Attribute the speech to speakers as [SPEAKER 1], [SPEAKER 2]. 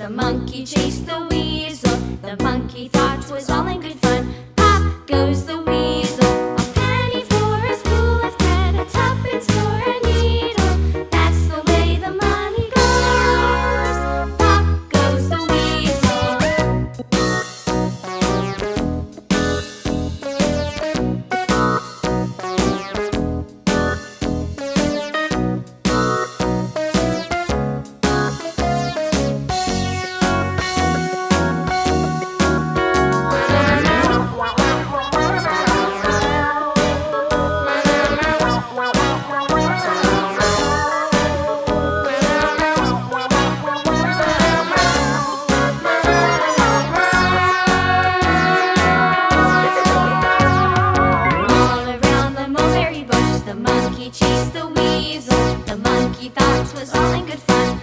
[SPEAKER 1] The monkey chased the weasel. The monkey thought 'twas all in good fun. Pop goes the weasel. A penny for a spool of thread, a tuppence for a needle. That's the way the money goes. Pop goes the weasel. All around the mulberry bush, the monkey chased the weasel. The monkey thought 'twas all in good fun.